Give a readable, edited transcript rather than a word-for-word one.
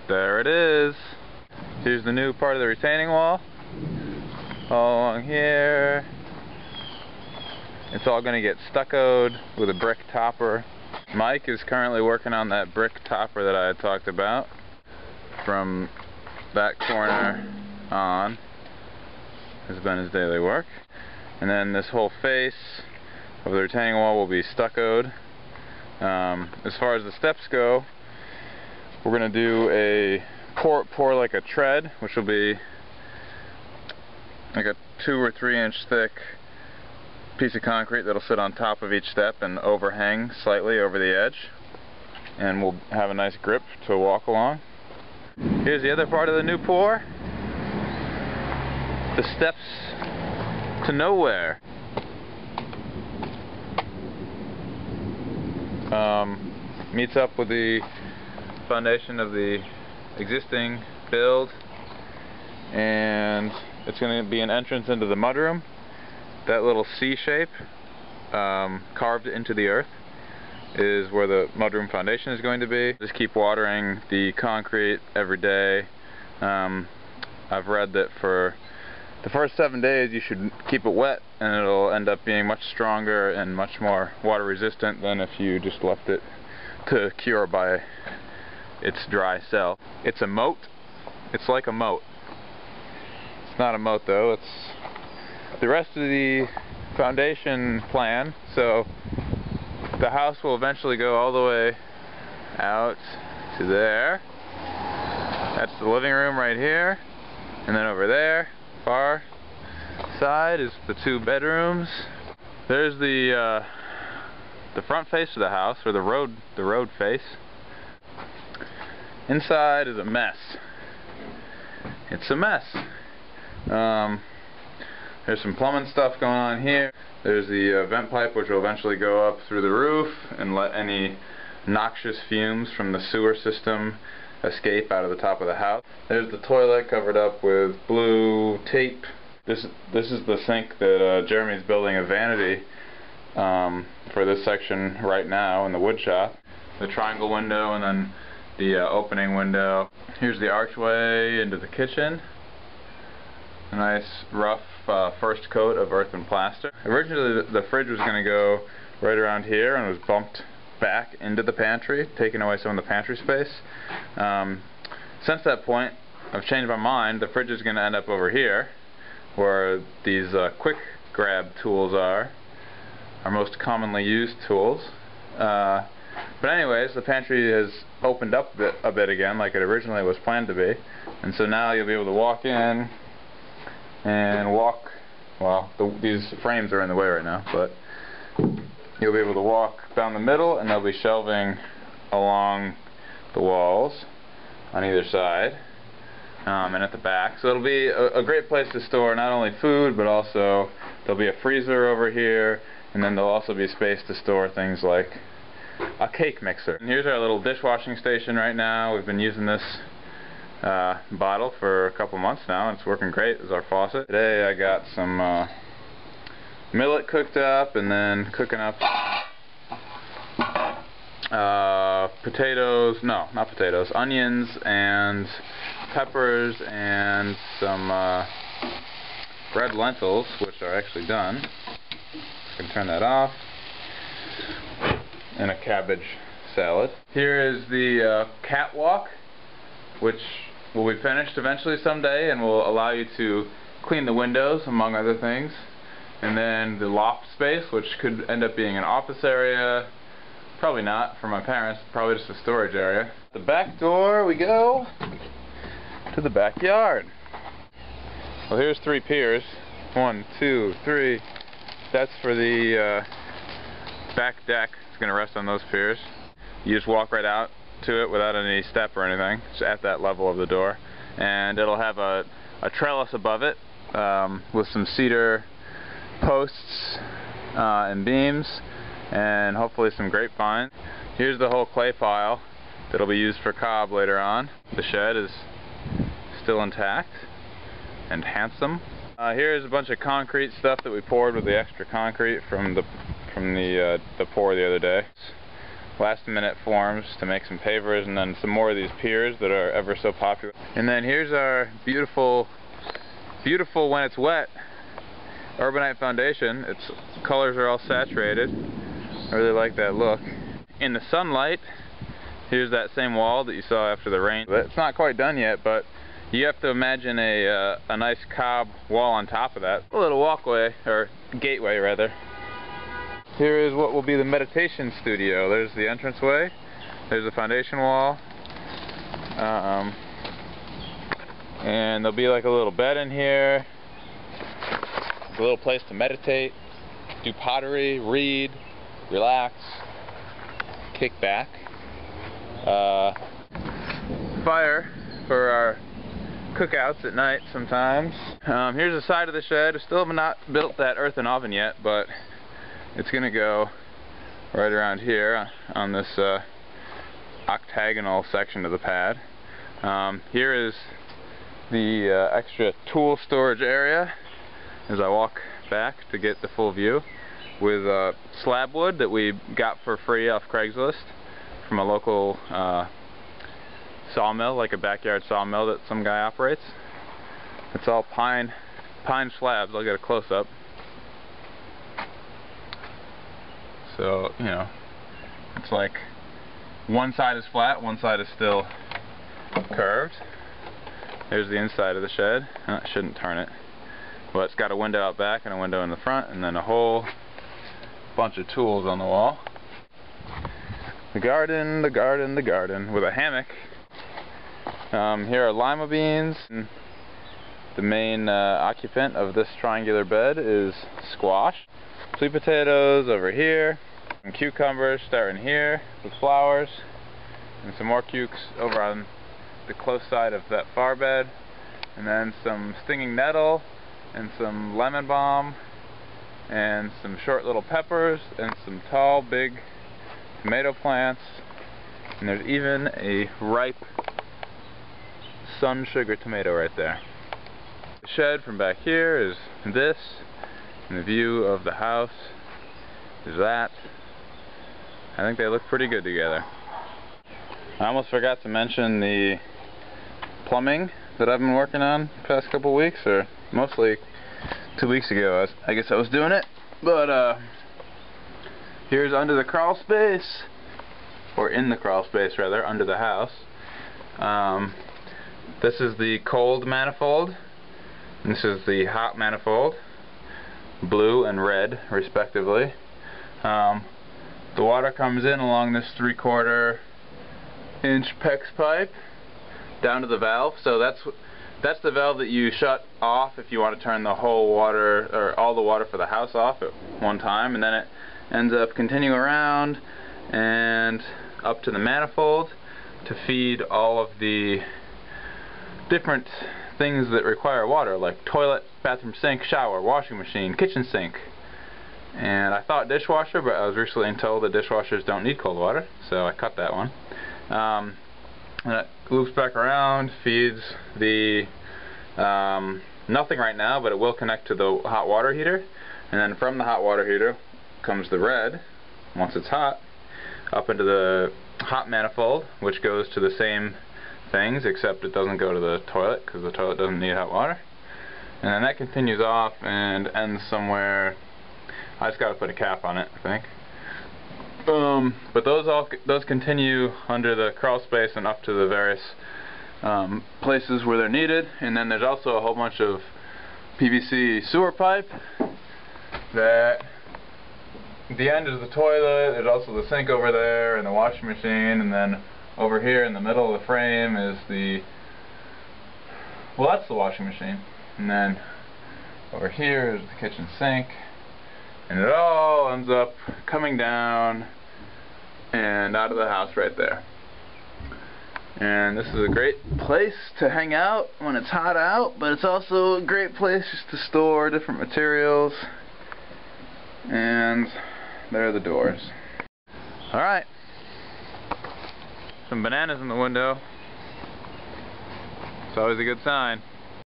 There it is. Here's the new part of the retaining wall. All along here. It's all going to get stuccoed with a brick topper. Mike is currently working on that brick topper that I had talked about. From that corner on has been his daily work. And then this whole face of the retaining wall will be stuccoed. As far as the steps go, we're going to do a pour like a tread, which will be like a 2 or 3 inch thick piece of concrete that'll sit on top of each step and overhang slightly over the edge, and we'll have a nice grip to walk along. Here's the other part of the new pour. The steps to nowhere. Meets up with the foundation of the existing build, and it's going to be an entrance into the mudroom. That little C shape carved into the earth is where the mudroom foundation is going to be. Just keep watering the concrete every day. I've read that for the first 7 days you should keep it wet, and it'll end up being much stronger and much more water resistant than if you just left it to cure by its dry self. It's a moat. It's like a moat. It's not a moat though. It's the rest of the foundation plan. So the house will eventually go all the way out to there. That's the living room right here, and then over there, far side, is the 2 bedrooms. There's the front face of the house, or the road face. Inside is a mess. It's a mess. There's some plumbing stuff going on here. There's the vent pipe, which will eventually go up through the roof and let any noxious fumes from the sewer system escape out of the top of the house. There's the toilet covered up with blue tape. This is the sink that Jeremy's building a vanity for this section right now in the wood shop. The triangle window, and then the opening window. Here's the archway into the kitchen. A nice rough first coat of earthen plaster. Originally the fridge was going to go right around here and was bumped back into the pantry, taking away some of the pantry space. Since that point I've changed my mind. The fridge is going to end up over here where these quick grab tools are, our most commonly used tools. But anyways, the pantry has opened up a bit again, like it originally was planned to be, and so now you'll be able to walk in and walk, well, these frames are in the way right now, but you'll be able to walk down the middle, and there'll be shelving along the walls on either side, and at the back. So it'll be a great place to store not only food, but also there'll be a freezer over here, and then there'll also be space to store things like a cake mixer. And here's our little dishwashing station right now. We've been using this bottle for a couple months now, and it's working great as our faucet. Today I got some millet cooked up, and then cooking up potatoes, no, not potatoes, onions and peppers and some red lentils, which are actually done. I can turn that off. And a cabbage salad. Here is the catwalk, which will be finished eventually someday and will allow you to clean the windows, among other things. And then the loft space, which could end up being an office area. Probably not for my parents, probably just a storage area. The back door, we go to the backyard. Well, here's 3 piers. 1, 2, 3. That's for the back deck. It's going to rest on those piers. You just walk right out to it without any step or anything. It's at that level of the door. And it'll have a trellis above it with some cedar posts and beams, and hopefully some grapevine. Here's the whole clay pile that'll be used for cob later on. The shed is still intact and handsome. Here's a bunch of concrete stuff that we poured with the extra concrete from the pour the other day. last minute forms to make some pavers, and then some more of these piers that are ever so popular. And then here's our beautiful when it's wet Urbanite foundation. Its colors are all saturated. I really like that look. In the sunlight, here's that same wall that you saw after the rain. It's not quite done yet, but you have to imagine a nice cob wall on top of that. A little walkway, or gateway rather. Here is what will be the meditation studio. There's the entranceway, there's the foundation wall, and there'll be like a little bed in here, a little place to meditate, do pottery, read, relax, kick back. Fire for our cookouts at night sometimes. Here's the side of the shed. We still have not built that earthen oven yet, but it's gonna go right around here on this octagonal section of the pad. Here is the extra tool storage area as I walk back to get the full view, with slab wood that we got for free off Craigslist from a local sawmill, like a backyard sawmill that some guy operates. It's all pine slabs. I'll get a close-up. So, you know, it's like one side is flat, one side is still curved. There's the inside of the shed. I shouldn't turn it. But it's got a window out back and a window in the front, and then a whole bunch of tools on the wall. The garden, with a hammock. Here are lima beans. The main occupant of this triangular bed is squash. Sweet potatoes over here. Some cucumbers starting here with flowers. And some more cukes over on the close side of that far bed. And then some stinging nettle and some lemon balm and some short little peppers and some tall big tomato plants. And there's even a ripe sun sugar tomato right there. The shed from back here is this, and the view of the house is that. I think they look pretty good together. I almost forgot to mention the plumbing that I've been working on the past couple weeks, or mostly 2 weeks ago. I guess I was doing it, but here's under the crawl space, or in the crawl space rather, under the house. This is the cold manifold, and this is the hot manifold, blue and red respectively. The water comes in along this 3/4 inch PEX pipe down to the valve. So that's the valve that you shut off if you want to turn the whole water, or all the water for the house, off at one time, and then it ends up continuing around and up to the manifold to feed all of the different things that require water, like toilet, bathroom sink, shower, washing machine, kitchen sink. And I thought dishwasher, but I was recently told that dishwashers don't need cold water, so I cut that one. And it loops back around, feeds the nothing right now, but it will connect to the hot water heater, and then from the hot water heater comes the red, once it's hot, up into the hot manifold, which goes to the same things, except it doesn't go to the toilet, because the toilet doesn't need hot water. And then that continues off and ends somewhere. I just got to put a cap on it, I think. But those continue under the crawl space and up to the various places where they're needed. And then there's also a whole bunch of PVC sewer pipe that the end is the toilet. There's also the sink over there and the washing machine, and then over here in the middle of the frame is the, well, that's the washing machine, and then over here is the kitchen sink, and it all ends up coming down and out of the house right there. And this is a great place to hang out when it's hot out, but it's also a great place just to store different materials. And there are the doors. Alright. Some bananas in the window. It's always a good sign.